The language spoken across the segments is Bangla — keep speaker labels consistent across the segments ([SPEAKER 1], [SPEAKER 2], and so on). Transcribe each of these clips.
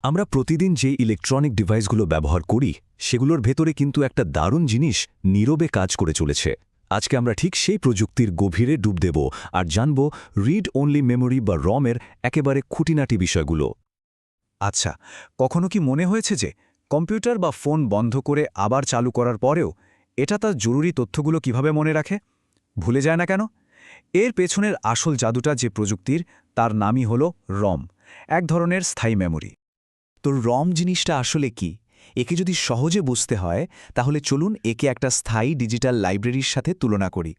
[SPEAKER 1] আমরা প্রতিদিন যে ইলেকট্রনিক ডিভাইসগুলো ব্যবহার করি সেগুলোর ভেতরে কিন্তু একটা দারুণ জিনিস নীরবে কাজ করে চলেছে। আজকে আমরা ঠিক সেই প্রযুক্তির গভীরে ডুব দেব আর জানব রিড অনলি মেমোরি বা রমের একেবারে খুঁটিনাটি বিষয়গুলো।
[SPEAKER 2] আচ্ছা, কখনো কি মনে হয়েছে যে কম্পিউটার বা ফোন বন্ধ করে আবার চালু করার পরেও এটা তার জরুরি তথ্যগুলো কিভাবে মনে রাখে? ভুলে যায় না কেন? এর পেছনের আসল জাদুটা যে প্রযুক্তির, তার নামই হল রম, এক ধরনের স্থায়ী মেমোরি।
[SPEAKER 3] তো রম জিনিসটা আসলে কি? একে যদি সহজে বুঝতে হয় তাহলে চলুন একে একটা স্থায়ী ডিজিটাল লাইব্রেরির সাথে তুলনা করি।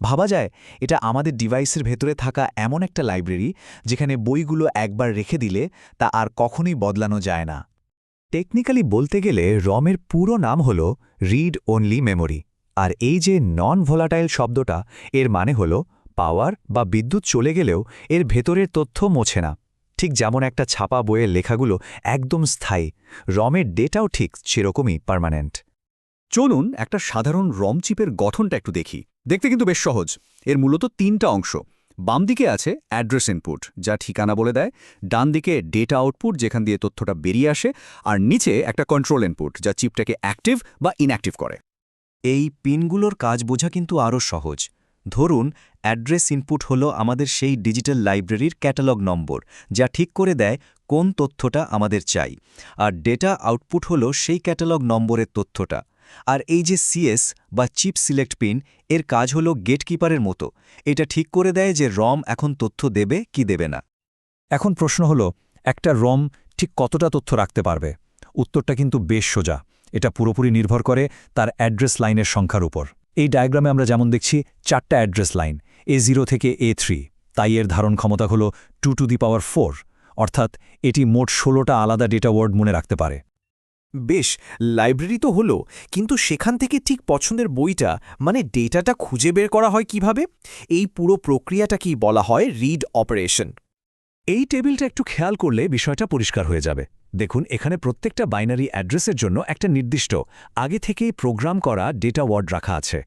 [SPEAKER 3] ভাবা যায় এটা আমাদের ডিভাইসের ভেতরে থাকা এমন একটা লাইব্রেরি যেখানে বইগুলো একবার রেখে দিলে তা আর কখনোই বদলানো যায় না।
[SPEAKER 2] টেকনিক্যালি বলতে গেলে রমের পুরো নাম হল রিড অনলি মেমোরি। আর এই যে নন ভোলাটাইল শব্দটা, এর মানে হল পাওয়ার বা বিদ্যুৎ চলে গেলেও এর ভেতরের তথ্য মোছে না। ঠিক যেমন একটা ছাপা বইয়ের লেখাগুলো একদম স্থায়ী, রমের ডেটাও ঠিক সেরকমই পার্মানেন্ট।
[SPEAKER 4] চলুন একটা সাধারণ রম চিপের গঠনটা একটু দেখি। দেখতে কিন্তু বেশ সহজ। এর মূলত তিনটা অংশ। বাম দিকে আছে অ্যাড্রেস ইনপুট, যা ঠিকানা বলে দেয়। ডান দিকে ডেটা আউটপুট, যেখান দিয়ে তথ্যটা বেরিয়ে আসে। আর নিচে একটা কন্ট্রোল ইনপুট, যা চিপটাকে অ্যাক্টিভ বা ইনঅ্যাক্টিভ করে।
[SPEAKER 3] এই পিনগুলোর কাজ বোঝা কিন্তু আরও সহজ। ধরুন অ্যাড্রেস ইনপুট হলো আমাদের সেই ডিজিটাল লাইব্রেরির ক্যাটালগ নম্বর, যা ঠিক করে দেয় কোন তথ্যটা আমাদের চাই। আর ডেটা আউটপুট হলো সেই ক্যাটালগ নম্বরের তথ্যটা। আর এই যে সিএস বা চিপ সিলেক্ট পিন, এর কাজ হলো গেটকিপারের মতো। এটা ঠিক করে দেয় যে রম এখন তথ্য দেবে কি দেবে না।
[SPEAKER 2] এখন প্রশ্ন হলো, একটা রম ঠিক কতটা তথ্য রাখতে পারবে? উত্তরটা কিন্তু বেশ সোজা। এটা পুরোপুরি নির্ভর করে তার অ্যাড্রেস লাইনের সংখ্যার উপর। এই ডায়াগ্রামে আমরা যেমন দেখছি 4টা অ্যাড্রেস লাইন, A0 থেকে A3, তাই এর ধারণ ক্ষমতা হল 2⁴, অর্থাৎ এটি মোট 16টা আলাদা ডেটা ওয়ার্ড মনে রাখতে পারে।
[SPEAKER 3] বেশ, লাইব্রেরি তো হলো, কিন্তু সেখান থেকে ঠিক পছন্দের বইটা মানে ডেটাটা খুঁজে বের করা হয় কিভাবে? এই পুরো প্রক্রিয়াটাকেই বলা হয় রিড অপারেশন।
[SPEAKER 1] এই টেবিলটা একটু খেয়াল করলে বিষয়টা পরিষ্কার হয়ে যাবে। দেখুন, এখানে প্রত্যেকটা বাইনারি অ্যাড্রেসের জন্য একটা নির্দিষ্ট আগে থেকেই প্রোগ্রাম করা ডেটা ওয়ার্ড রাখা আছে।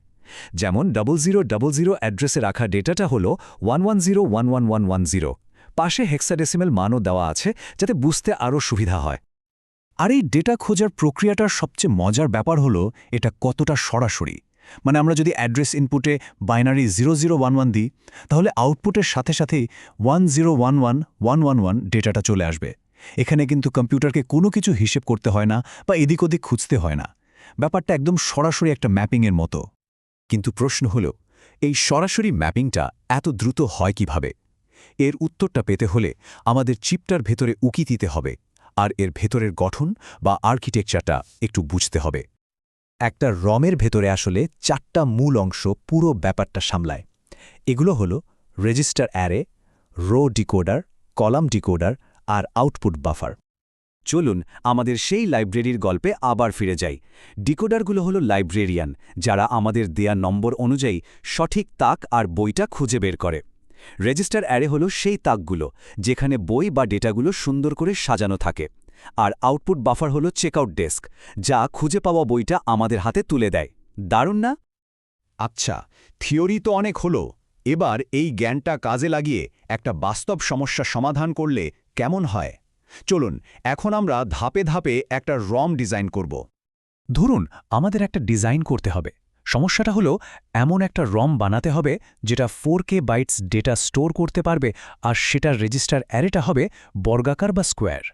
[SPEAKER 1] যেমন 0000 অ্যাড্রেসে রাখা ডেটাটা হল 110111110। পাশে হেক্সাডেসিমেল মানও দেওয়া আছে যাতে বুঝতে আরও সুবিধা হয়।
[SPEAKER 2] আর এই ডেটা খোঁজার প্রক্রিয়াটার সবচেয়ে মজার ব্যাপার হলো এটা কতটা সরাসরি। মানে আমরা যদি অ্যাড্রেস ইনপুটে বাইনারি 0011 দিই, তাহলে আউটপুটের সাথে সাথেই 1011111 ডেটাটা চলে আসবে। এখানে কিন্তু কম্পিউটারকে কোনো কিছু হিসেব করতে হয় না বা এদিক ওদিক খুঁজতে হয় না। ব্যাপারটা একদম সরাসরি একটা ম্যাপিংয়ের মতো।
[SPEAKER 1] কিন্তু প্রশ্ন হল, এই সরাসরি ম্যাপিংটা এত দ্রুত হয় কিভাবে? এর উত্তরটা পেতে হলে আমাদের চিপটার ভেতরে উকি দিতে হবে, আর এর ভেতরের গঠন বা আর্কিটেকচারটা একটু বুঝতে হবে।
[SPEAKER 3] একটা রমের ভেতরে আসলে 4টা মূল অংশ পুরো ব্যাপারটা সামলায়। এগুলো হলো register array, row decoder, column decoder আর আউটপুট বাফার।
[SPEAKER 1] চলুন আমাদের সেই লাইব্রেরির গল্পে আবার ফিরে যাই। ডিকোডারগুলো হলো লাইব্রেরিয়ান, যারা আমাদের দেয়া নম্বর অনুযায়ী সঠিক তাক আর বইটা খুঁজে বের করে। রেজিস্টার অ্যারে হলো সেই তাকগুলো যেখানে বই বা ডেটাগুলো সুন্দর করে সাজানো থাকে। আর আউটপুট বাফার হলো চেকআউট ডেস্ক, যা খুঁজে পাওয়া বইটা আমাদের হাতে তুলে দেয়। দারুণ না?
[SPEAKER 4] আচ্ছা, থিওরি তো অনেক হলো। এবার এই জ্ঞানটা কাজে লাগিয়ে একটা বাস্তব সমস্যা সমাধান করলে কেমন হয়? চলুন এখন আমরা ধাপে ধাপে একটা রম ডিজাইন করব।
[SPEAKER 2] ধরুন আমাদের একটা ডিজাইন করতে হবে। সমস্যাটা হলো এমন একটা রম বানাতে হবে যেটা 4K বাইটস ডেটা স্টোর করতে পারবে, আর সেটার রেজিস্টার অ্যারেটা হবে বর্গাকার বা স্কোয়ার।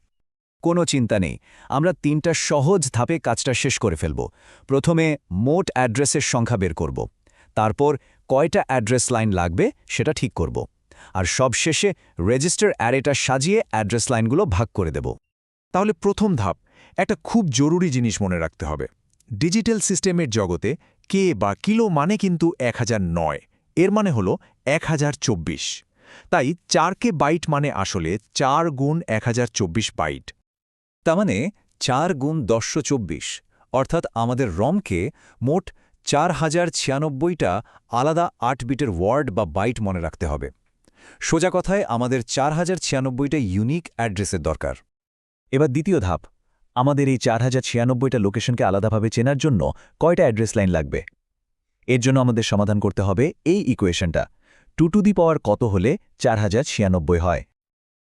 [SPEAKER 3] কোনো চিন্তা নেই, আমরা 3টা সহজ ধাপে কাজটা শেষ করে ফেলব। প্রথমে মোট অ্যাড্রেসের সংখ্যা বের করব। তারপর কয়টা অ্যাড্রেস লাইন লাগবে সেটা ঠিক করব। আর সবশেষে রেজিস্টার অ্যারেটা সাজিয়ে অ্যাড্রেস লাইনগুলো ভাগ করে দেব।
[SPEAKER 5] তাহলে প্রথম ধাপ, একটা খুব জরুরি জিনিস মনে রাখতে হবে। ডিজিটাল সিস্টেমের জগতে কে বা কিলো মানে কিন্তু 1000 নয়, এর মানে হলো 1024। তাই 4K বাইট মানে আসলে 4 গুণ 1024 বাইট।
[SPEAKER 1] তার মানে 4 গুণ 1024, অর্থাৎ আমাদের রমকে মোট 4096টা আলাদা 8 বিটের ওয়ার্ড বা বাইট মনে রাখতে হবে। সোজা কথায় আমাদের 4096টা ইউনিক অ্যাড্রেসের দরকার।
[SPEAKER 3] এবার দ্বিতীয় ধাপ, আমাদের এই 4096টা লোকেশনকে আলাদাভাবে চেনার জন্য কয়টা অ্যাড্রেস লাইন লাগবে? এর জন্য আমাদের সমাধান করতে হবে এই ইকুয়েশনটা। 2 টু দি পাওয়ার কত হলে 4096 হয়?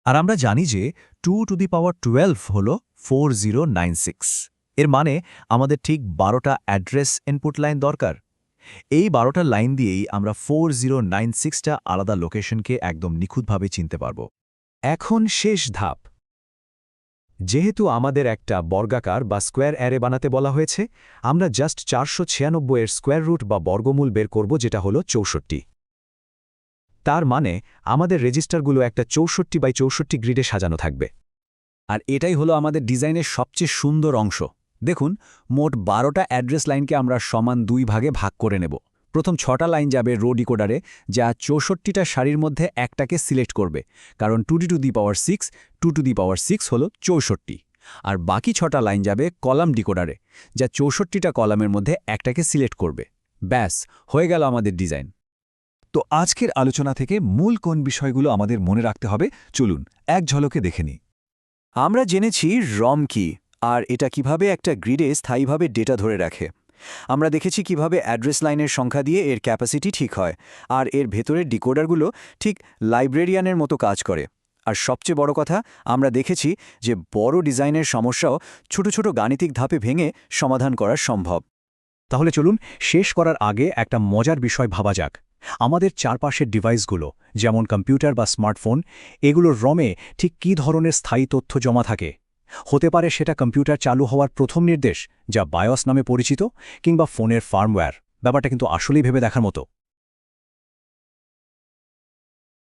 [SPEAKER 2] আর আমরা জানি যে 2^12 হল 4096। এর মানে আমাদের ঠিক 12টা অ্যাড্রেস ইনপুট লাইন দরকার। এই 12টা লাইন দিয়েই আমরা 4096টা আলাদা লোকেশনকে একদম নিখুঁতভাবে চিনতে পারব। এখন শেষ ধাপ। যেহেতু আমাদের একটা বর্গাকার বা স্কোয়ার অ্যারে বানাতে বলা হয়েছে, আমরা জাস্ট 496 এর স্কোয়ার রুট বা বর্গমূল বের করব, যেটা হলো 64। তার মানে আমাদের রেজিস্টারগুলো একটা 64×64 গ্রিডে সাজানো থাকবে।
[SPEAKER 1] আর এটাই হলো আমাদের ডিজাইনের সবচেয়ে সুন্দর অংশ। দেখুন, মোট 12টা অ্যাড্রেস লাইনকে আমরা সমান 2 ভাগে ভাগ করে নেব। প্রথম 6টা লাইন যাবে রো ডিকোডারে, যা 64টা সারির মধ্যে একটাকে সিলেক্ট করবে, কারণ 2^6 2^6 হল 64। আর বাকি 6টা লাইন যাবে কলাম ডিকোডারে, যা 64টা কলামের মধ্যে একটাকে সিলেক্ট করবে। ব্যাস, হয়ে গেল আমাদের ডিজাইন।
[SPEAKER 2] তো আজকের আলোচনা থেকে মূল কোন বিষয়গুলো আমাদের মনে রাখতে হবে, চলুন এক ঝলকে দেখে নিই।
[SPEAKER 3] আমরা জেনেছি রম কি, আর এটা কিভাবে একটা গ্রিডে স্থায়ীভাবে ডেটা ধরে রাখে। আমরা দেখেছি কিভাবে অ্যাড্রেস লাইনের সংখ্যা দিয়ে এর ক্যাপাসিটি ঠিক হয়, আর এর ভেতরের ডিকোডারগুলো ঠিক লাইব্রেরিয়ানের মতো কাজ করে। আর সবচেয়ে বড় কথা, আমরা দেখেছি যে বড় ডিজাইনের সমস্যাও ছোট ছোট গাণিতিক ধাপে ভেঙে সমাধান করা সম্ভব।
[SPEAKER 2] তাহলে চলুন শেষ করার আগে একটা মজার বিষয় ভাবা যাক। আমাদের চারপাশের ডিভাইসগুলো, যেমন কম্পিউটার বা স্মার্টফোন, এগুলোর রমে ঠিক কী ধরনের স্থায়ী তথ্য জমা থাকে? হতে পারে সেটা কম্পিউটার চালু হওয়ার প্রথম নির্দেশ, যা বায়োস নামে পরিচিত, কিংবা ফোনের ফার্মওয়্যার। ব্যাপারটা কিন্তু আসলেই ভেবে দেখার মতো।